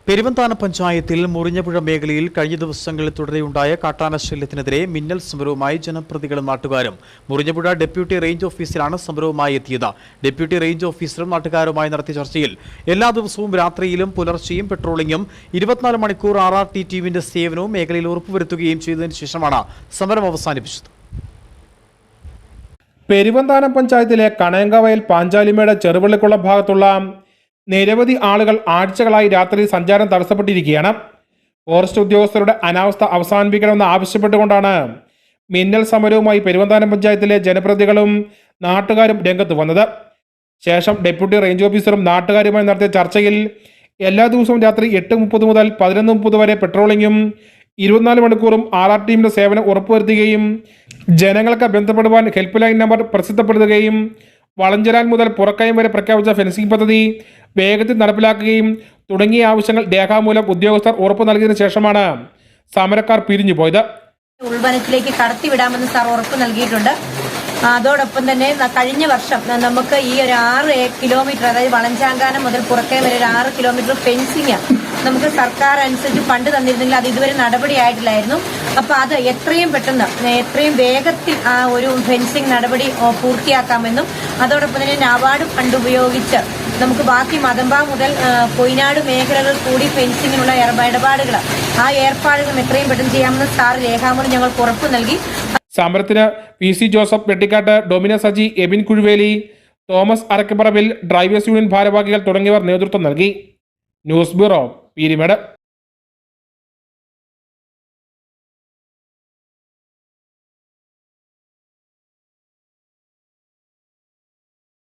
പെരുവന്താനം പഞ്ചായത്തിൽ മുറിഞ്ഞപുഴ മേഖലയിൽ കഴിഞ്ഞ ദിവസങ്ങളിൽ തുടരെയുണ്ടായ കാട്ടാനശല്യത്തിനെതിരെ മിന്നൽ സമരവുമായി ജനപ്രതിനിധികളും നാട്ടുകാരും. മുറിഞ്ഞപുഴ ഡെപ്യൂട്ടി റേഞ്ച് ഓഫീസറാണ് സമരവുമായി എത്തിയത്. ഡെപ്യൂട്ടി റേഞ്ച് ഓഫീസറും നാട്ടുകാരുമായി നടത്തിയ ചർച്ചയിൽ എല്ലാ ദിവസവും രാത്രിയിലും പുലർച്ചെയും പെട്രോളിംഗും 24 മണിക്കൂർ RRT ടീമിന്റെ സേവനവും മേഖലയിൽ ഉറപ്പുവരുത്തുകയും ചെയ്തതിനു ശേഷമാണ് സമരം അവസാനിപ്പിച്ചത്. പെരുവന്താനം പഞ്ചായത്തിലെ കണയങ്കവയൽ പാഞ്ചാലിമേട് ചെറുവള്ളിക്കുളം ഭാഗത്തുള്ള നിരവധി ആളുകൾ ആഴ്ചകളായി രാത്രി സഞ്ചാരം തടസ്സപ്പെട്ടിരിക്കുകയാണ്. ഫോറസ്റ്റ് ഉദ്യോഗസ്ഥരുടെ അനാവസ്ഥ അവസാനിപ്പിക്കണമെന്ന് ആവശ്യപ്പെട്ടുകൊണ്ടാണ് മിന്നൽ സമരവുമായി പെരുവന്താനം പഞ്ചായത്തിലെ ജനപ്രതിനിധികളും നാട്ടുകാരും രംഗത്ത് വന്നത്. ശേഷം ഡെപ്യൂട്ടി റേഞ്ച് ഓഫീസറും നാട്ടുകാരുമായി നടത്തിയ ചർച്ചയിൽ എല്ലാ ദിവസവും രാത്രി 8:30 മുതൽ 11:30 വരെ പെട്രോളിംഗും 24 മണിക്കൂറും RRT ടീമിന്റെ സേവനം ഉറപ്പുവരുത്തുകയും ജനങ്ങൾക്ക് ബന്ധപ്പെടുവാൻ ഹെൽപ്പ് ലൈൻ നമ്പർ പ്രസിദ്ധപ്പെടുത്തുകയും വളഞ്ചരാൻ മുതൽ പുറക്കയം വരെ പ്രഖ്യാപിച്ച ഫെൻസിംഗ് പദ്ധതി വേഗത്തിൽ നടപ്പിലാക്കുകയും തുടങ്ങിയ ആവശ്യങ്ങൾ രേഖാമൂലം ഉദ്യോഗസ്ഥർ ഉറപ്പു നൽകിയതിനു ശേഷമാണ് സമരക്കാർ പിരിഞ്ഞുപോയത്. ഉൾവനത്തിലേക്ക് കടത്തിവിടാമെന്ന് സാർ ഉറപ്പ് നൽകിയിട്ടുണ്ട്. അതോടൊപ്പം തന്നെ കഴിഞ്ഞ വർഷം നമുക്ക് ഈ ഒരു 6 കിലോമീറ്റർ, അതായത് വളഞ്ചാങ്കാനം മുതൽ പുറക്കയം വരെ 6 കിലോമീറ്റർ ഫെൻസിങ് നമുക്ക് സർക്കാർ അനുസരിച്ച് ഫണ്ട് തന്നിരുന്നെങ്കിൽ അത് ഇതുവരെ നടപടിയായിട്ടില്ലായിരുന്നു. അപ്പോൾ അത് എത്രയും പെട്ടെന്ന് എത്രയും വേഗത്തിൽ ആ ഒരു ഫെൻസിങ് നടപടി പൂർത്തിയാക്കാമെന്നും അതോടൊപ്പം തന്നെ നാബാർഡ് ഫണ്ട് ഉപയോഗിച്ച് നമുക്ക് ബാക്കി മതമ്പ മുതൽ കൊയിനാട് മേഖലകൾ കൂടി ഫെൻസിങ്ങിനുള്ള ഏർപ്പാടുകൾ എത്രയും പെട്ടെന്ന് ചെയ്യാമെന്ന് സാർ രേഖാമൂലം ഞങ്ങൾക്ക് ഉറപ്പ് നൽകി. സമരത്തിന് PC Joseph Vettikattu, Domina Saji, Ebin Kuzhuveli, Thomas Arakkaparambil, drivers union ഭാരവാഹികൾ തുടങ്ങിയവർ നേതൃത്വം നൽകി. News bureau, Peermade.